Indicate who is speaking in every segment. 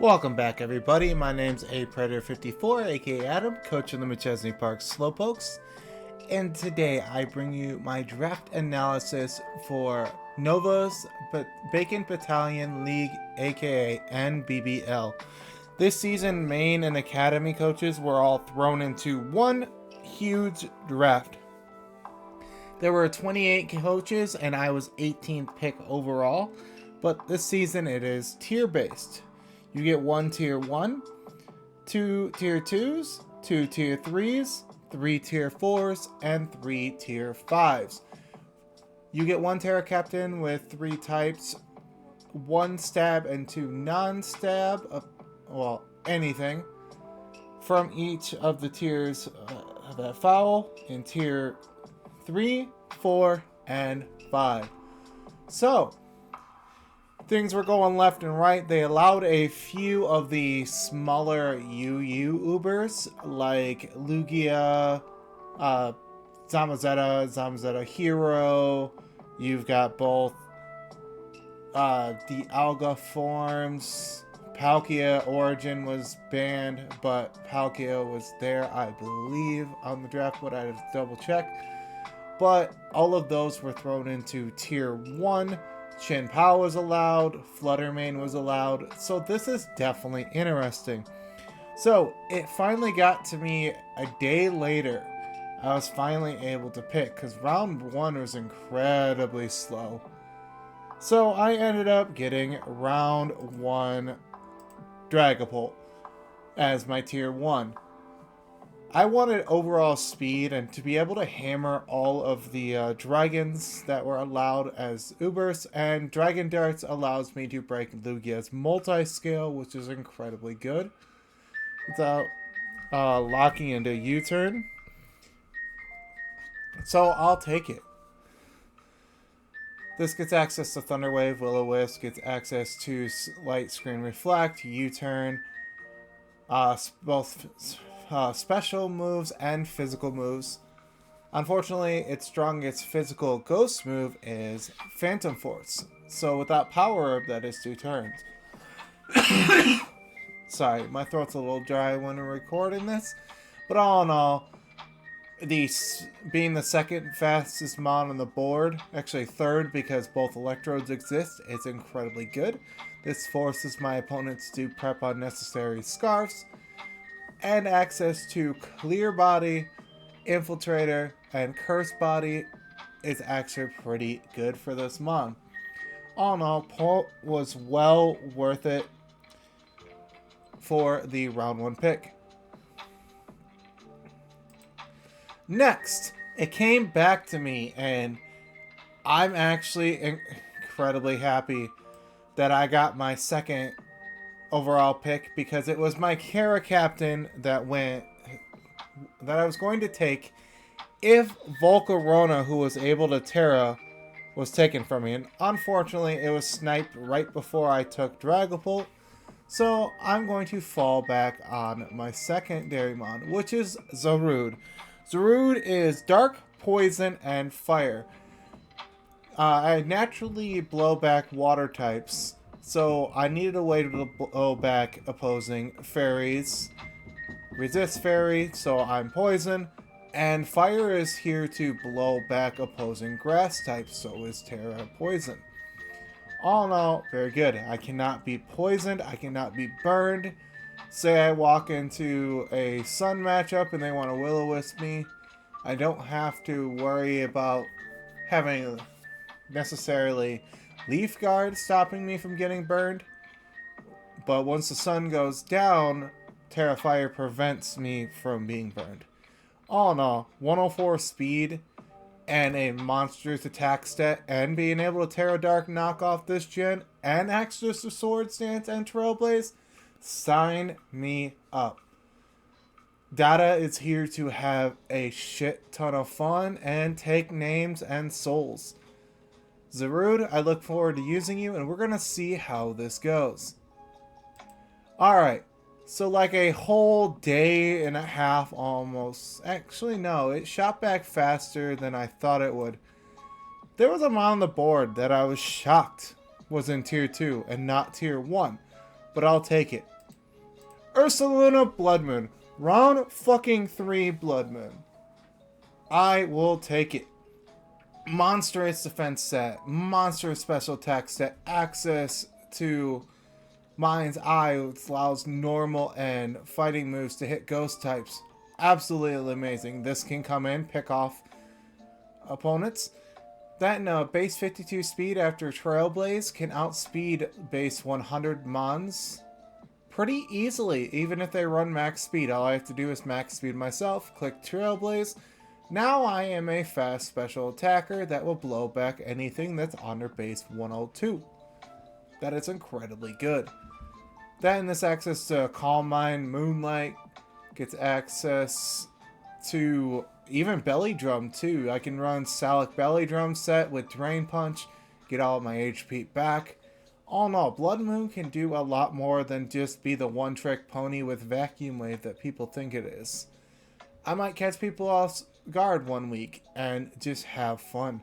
Speaker 1: Welcome back, everybody. My name's A Predator54, aka Adam, coach of the McChesney Park Slowpokes, and today I bring you my draft analysis for Nova's Bacon Battalion League, aka NBBL. This season, main and academy coaches were all thrown into one huge draft. There were 28 coaches, and I was 18th pick overall, but this season it is tier-based. You get 1 tier 1, 2 tier 2s, 2 tier 3s, 3 tier 4s, and 3 tier 5s. You get 1 Terra Captain with 3 types, 1 stab and 2 non-stab, anything, from each of the tiers that follow in tier 3, 4, and 5. So, things were going left and right. They allowed a few of the smaller UU Ubers like Lugia, Zamazenta Hero. You've got both the Alga forms. Palkia Origin was banned, but Palkia was there, I believe, on the draft, but I have to double check. But all of those were thrown into tier 1. Chin Pao was allowed, Fluttermane was allowed, so this is definitely interesting. So, it finally got to me a day later. I was finally able to pick, because round 1 was incredibly slow. So, I ended up getting round 1 Dragapult as my tier 1. I wanted overall speed and to be able to hammer all of the dragons that were allowed as Ubers, and Dragon Darts allows me to break Lugia's multi-scale, which is incredibly good, without locking into U-turn. So I'll take it. This gets access to Thunder Wave, Will-O-Wisp, gets access to Light Screen Reflect, U-turn, both special moves and physical moves. Unfortunately, its strongest physical ghost move is Phantom Force. So without Power Herb, that is 2 turns. Sorry, my throat's a little dry when I'm recording this. But all in all, being the second fastest mod on the board, actually third because both electrodes exist, it's incredibly good. This forces my opponents to prep unnecessary scarfs, and access to Clear Body, Infiltrator, and Curse Body is actually pretty good for this mod. All in all, Pult was well worth it for the round 1 pick. Next, it came back to me, and I'm actually incredibly happy that I got my second overall pick, because it was my Terra Captain that I was going to take if Volcarona, who was able to Terra, was taken from me. And unfortunately, it was sniped right before I took Dragapult. So I'm going to fall back on my secondary mod, which is Zarude. Zarude is Dark, Poison, and Fire. I naturally blow back water types, so I needed a way to blow back opposing fairies. Resist fairy, so I'm poison. And fire is here to blow back opposing grass types, so is Terra poison. All in all, very good. I cannot be poisoned, I cannot be burned. Say I walk into a sun matchup and they want to Will-O-Wisp me, I don't have to worry about having necessarily Leaf Guard stopping me from getting burned, but once the sun goes down, Terra Fire prevents me from being burned. All in all, 104 speed and a monstrous attack stat, and being able to Terra Dark knock off this gen, and access to Sword Stance and Trailblaze, sign me up. Data is here to have a shit ton of fun and take names and souls. Zarude, I look forward to using you, and we're going to see how this goes. Alright, so like a whole day and a half almost. Actually, no, it shot back faster than I thought it would. There was a mod on the board that I was shocked was in tier 2 and not tier 1. but I'll take it. Ursaluna Blood Moon. Round fucking 3 Blood Moon. I will take it. Monstrous defense set, monstrous special attack set, access to Mind's Eye, which allows normal and fighting moves to hit ghost types. Absolutely amazing. This can come in, pick off opponents. That and base 52 speed after Trailblaze can outspeed base 100 Mons pretty easily, even if they run max speed. All I have to do is max speed myself, click Trailblaze. Now I am a fast special attacker that will blow back anything that's under base 102. That is incredibly good. Then this access to Calm Mind, Moonlight, gets access to even Belly Drum too. I can run Salic Belly Drum set with Drain Punch, get all of my HP back. All in all, Blood Moon can do a lot more than just be the one-trick pony with Vacuum Wave that people think it is. I might catch people off guard one week and just have fun.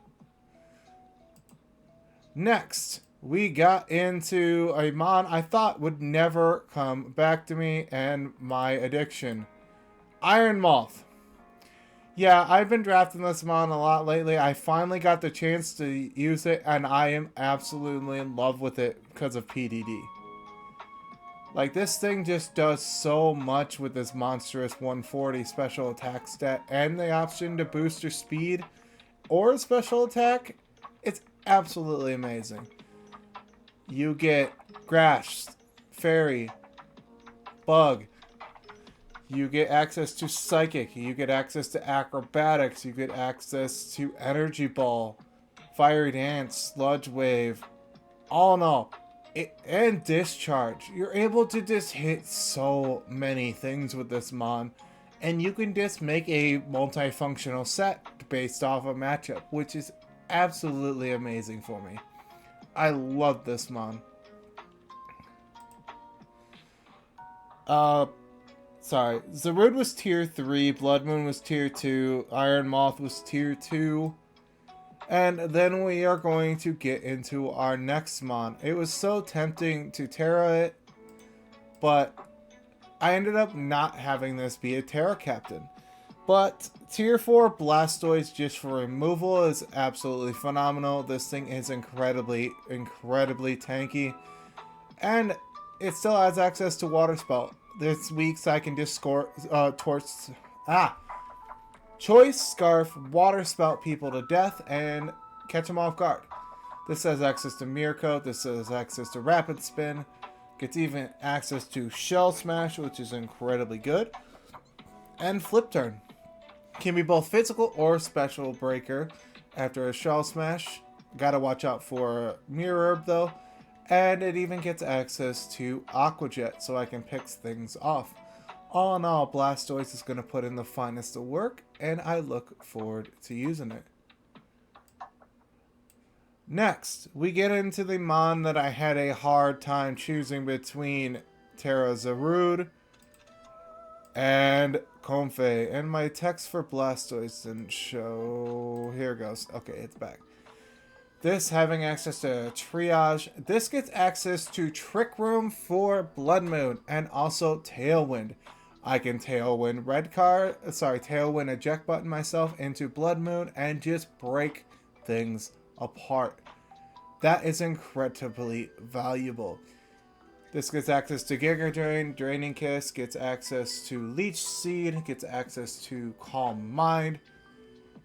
Speaker 1: Next, we got into a mon I thought would never come back to me and my addiction. Iron Moth. Yeah, I've been drafting this mon a lot lately. I finally got the chance to use it and I am absolutely in love with it because of PDD. Like, this thing just does so much with this monstrous 140 special attack stat and the option to boost your speed or special attack. It's absolutely amazing. You get Grass, Fairy, Bug. You get access to Psychic. You get access to Acrobatics. You get access to Energy Ball, Fiery Dance, Sludge Wave. All in all, and Discharge. You're able to just hit so many things with this mon, and you can just make a multifunctional set based off a matchup, which is absolutely amazing for me. I love this mon. Sorry. Zarude was tier 3, Blood Moon was tier 2, Iron Moth was tier 2. And then we are going to get into our next mon. It was so tempting to Terra it, but I ended up not having this be a Terra Captain. But tier 4 Blastoise just for removal is absolutely phenomenal. This thing is incredibly tanky. And it still has access to Water Spout. This week's I can just Choice Scarf, Water Spout people to death, and catch them off guard. This has access to Mirror Coat, this has access to Rapid Spin, gets even access to Shell Smash, which is incredibly good, and Flip Turn. Can be both physical or special breaker after a Shell Smash. Gotta watch out for Mirror Herb though. And it even gets access to Aqua Jet, so I can pick things off. All in all, Blastoise is going to put in the finest of work, and I look forward to using it. Next, we get into the mon that I had a hard time choosing between Terra Zarude and Comfey. And my text for Blastoise didn't show. Here it goes. Okay, it's back. This having access to Triage. This gets access to Trick Room for Blood Moon and also Tailwind. I can Tailwind Tailwind eject button myself into Blood Moon and just break things apart. That is incredibly valuable. This gets access to Giga Drain, Draining Kiss, gets access to Leech Seed, gets access to Calm Mind,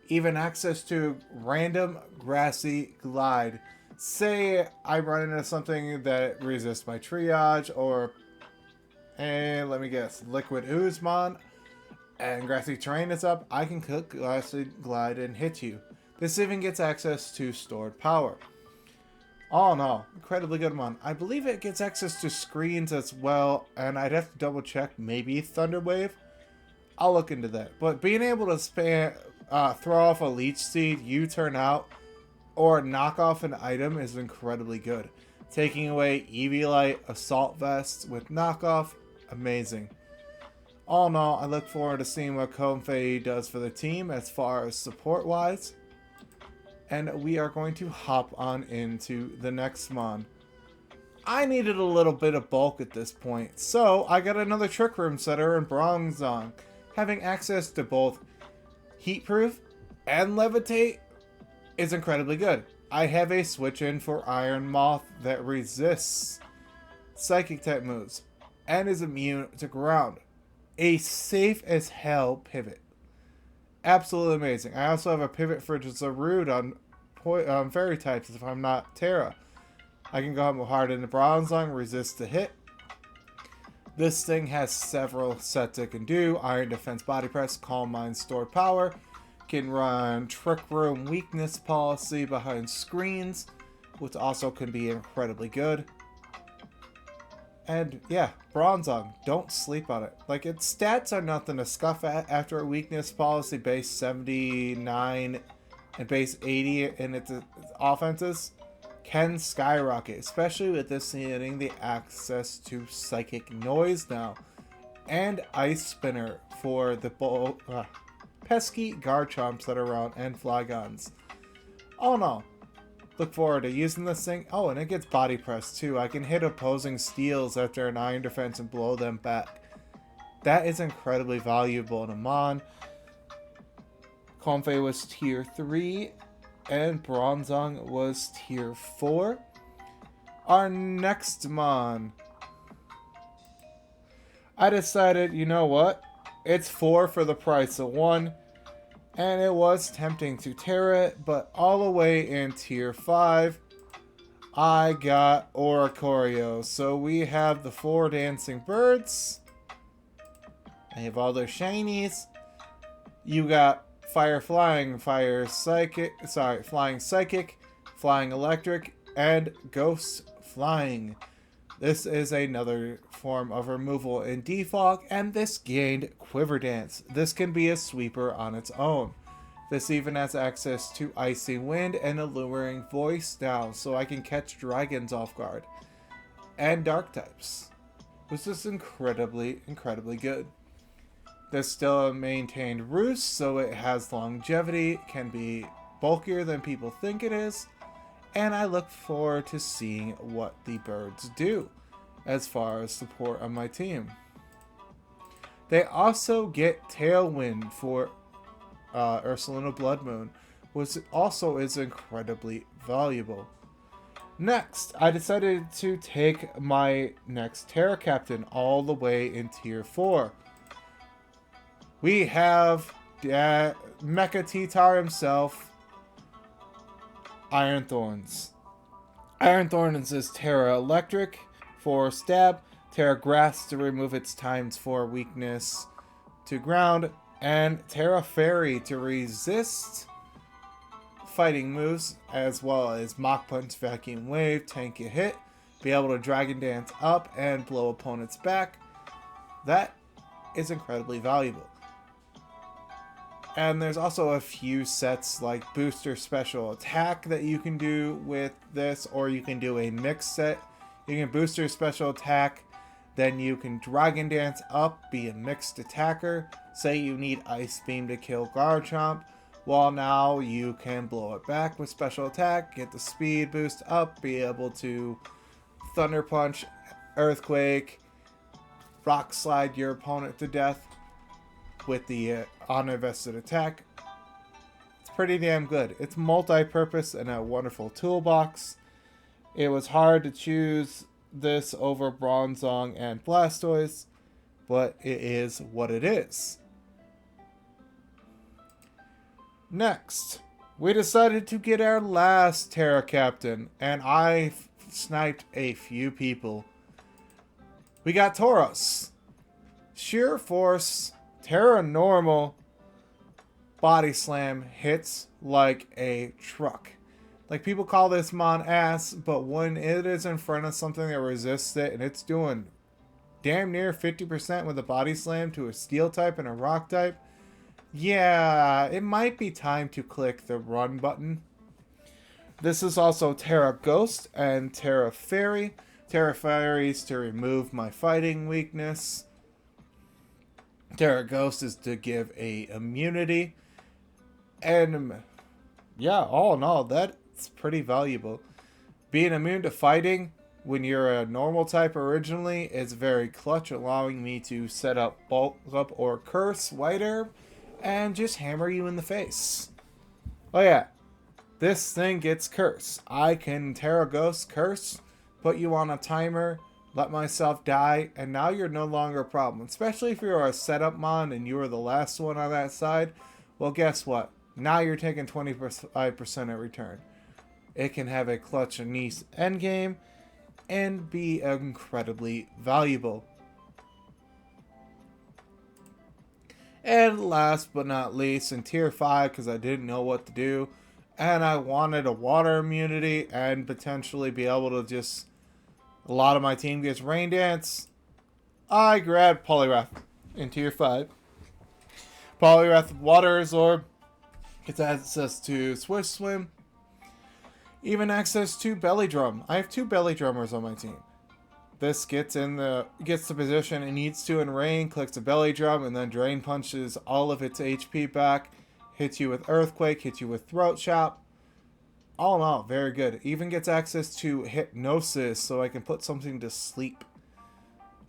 Speaker 1: even access to random Grassy Glide. Say I run into something that resists my Triage, or, and let me guess, Liquid Oozemon, and Grassy Terrain is up, I can cook Grassy Glide and hit you. This even gets access to Stored Power. All in all, incredibly good one. I believe it gets access to screens as well, and I'd have to double check, maybe Thunder Wave. I'll look into that. But being able to throw off a Leech Seed, U-turn out, or knock off an item is incredibly good. Taking away Eviolite, Assault Vest with knockoff, amazing. All in all, I look forward to seeing what Comfey does for the team as far as support-wise. And we are going to hop on into the next mon. I needed a little bit of bulk at this point, so I got another Trick Room Setter in Bronzong. Having access to both Heatproof and Levitate is incredibly good. I have a switch in for Iron Moth that resists Psychic type moves and is immune to ground. A safe as hell pivot. Absolutely amazing. I also have a pivot for Zarude on fairy types if I'm not Terra. I can go hard into Bronzong, resist the hit. This thing has several sets it can do. Iron Defense Body Press, Calm Mind, Stored Power. Can run Trick Room Weakness Policy behind screens, which also can be incredibly good. And yeah, Bronzong, don't sleep on it. Like, its stats are nothing to scuff at after a Weakness Policy base 79 and base 80 in its offenses. Can skyrocket, especially with this getting the access to Psychic Noise now. And Ice Spinner for the pesky Garchomps that are around and Flygons. All in all, look forward to using this thing. Oh, and it gets Body Press too. I can hit opposing steals after an Iron Defense and blow them back. That is incredibly valuable in a Mon. Comfey was tier 3. And Bronzong was tier 4. Our next Mon. I decided, you know what? It's 4 for the price of 1. And it was tempting to Terra it, but all the way in tier 5, I got Oricorio. So we have the 4 dancing birds. I have all their shinies. You got Fire Flying, Flying Psychic, Flying Electric, and Ghost Flying. This is another form of removal in Defog, and this gained Quiver Dance. This can be a sweeper on its own. This even has access to Icy Wind and Alluring Voice now, so I can catch dragons off guard. And Dark types. This is incredibly good. There's still a maintained roost, so it has longevity, can be bulkier than people think it is, and I look forward to seeing what the birds do as far as support on my team. They also get Tailwind for Ursulina Blood Moon, which also is incredibly valuable. Next, I decided to take my next Terra Captain all the way in tier 4. We have Mecha T-Tar himself, Iron Thorns. Iron Thorns is Terra Electric for stab, Terra Grass to remove its ×4 weakness to ground, and Terra Fairy to resist fighting moves, as well as Mach Punch, Vacuum Wave, tank a hit, be able to Dragon Dance up and blow opponents back. That is incredibly valuable. And there's also a few sets like Booster Special Attack that you can do with this, or you can do a mixed set. You can Booster Special Attack, then you can Dragon Dance up, be a mixed attacker. Say you need Ice Beam to kill Garchomp. Well, now you can blow it back with Special Attack, get the speed boost up, be able to Thunder Punch, Earthquake, Rock Slide your opponent to death with the uninvested attack. It's pretty damn good. It's multi-purpose and a wonderful toolbox. It was hard to choose this over Bronzong and Blastoise, but it is what it is. Next, we decided to get our last Terra Captain, and I sniped a few people. We got Tauros. Sheer Force, Terra Normal, Body Slam hits like a truck. Like, people call this Mon ass, but when it is in front of something that resists it, and it's doing damn near 50% with a Body Slam to a Steel type and a Rock type, yeah, it might be time to click the run button. This is also Terra Ghost and Terra Fairy. Terra Fairies to remove my fighting weakness. Terra Ghost is to give a immunity. And yeah, all in all, that's pretty valuable. Being immune to fighting when you're a normal type originally, it's very clutch, allowing me to set up bulk up or curse white herb and just hammer you in the face. Oh yeah, this thing gets curse. I can Terra Ghost curse, put you on a timer, let myself die, and now you're no longer a problem. Especially if you're a setup mon and you were the last one on that side. Well, guess what? Now you're taking 25% every turn. It can have a clutch and niece endgame and be incredibly valuable. And last but not least, in tier 5, because I didn't know what to do, and I wanted a water immunity and potentially be able to just... A lot of my team gets Rain Dance. I grabbed Poliwrath in tier 5. Poliwrath Water Absorb gets access to Swift Swim. Even access to Belly Drum. I have 2 Belly Drummers on my team. This gets the position it needs to in Rain, clicks a Belly Drum, and then Drain Punches all of its HP back. Hits you with Earthquake, hits you with Throat Chop. All in all, very good. Even gets access to Hypnosis, so I can put something to sleep.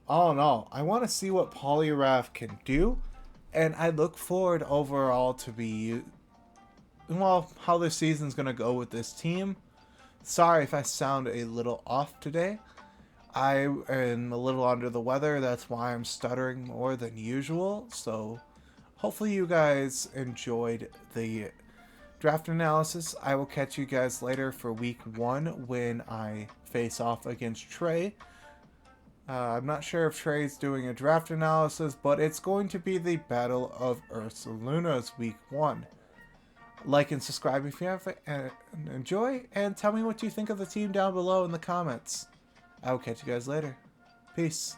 Speaker 1: All in all, I want to see what Poliwrath can do, and I look forward overall to how this season's going to go with this team. Sorry if I sound a little off today. I am a little under the weather, that's why I'm stuttering more than usual, so hopefully you guys enjoyed the draft analysis. I will catch you guys later for week 1 when I face off against Trey. I'm not sure if Trey's doing a draft analysis, but it's going to be the Battle of Ursaluna's week 1. Like and subscribe if you have and enjoy, and tell me what you think of the team down below in the comments. I will catch you guys later. Peace.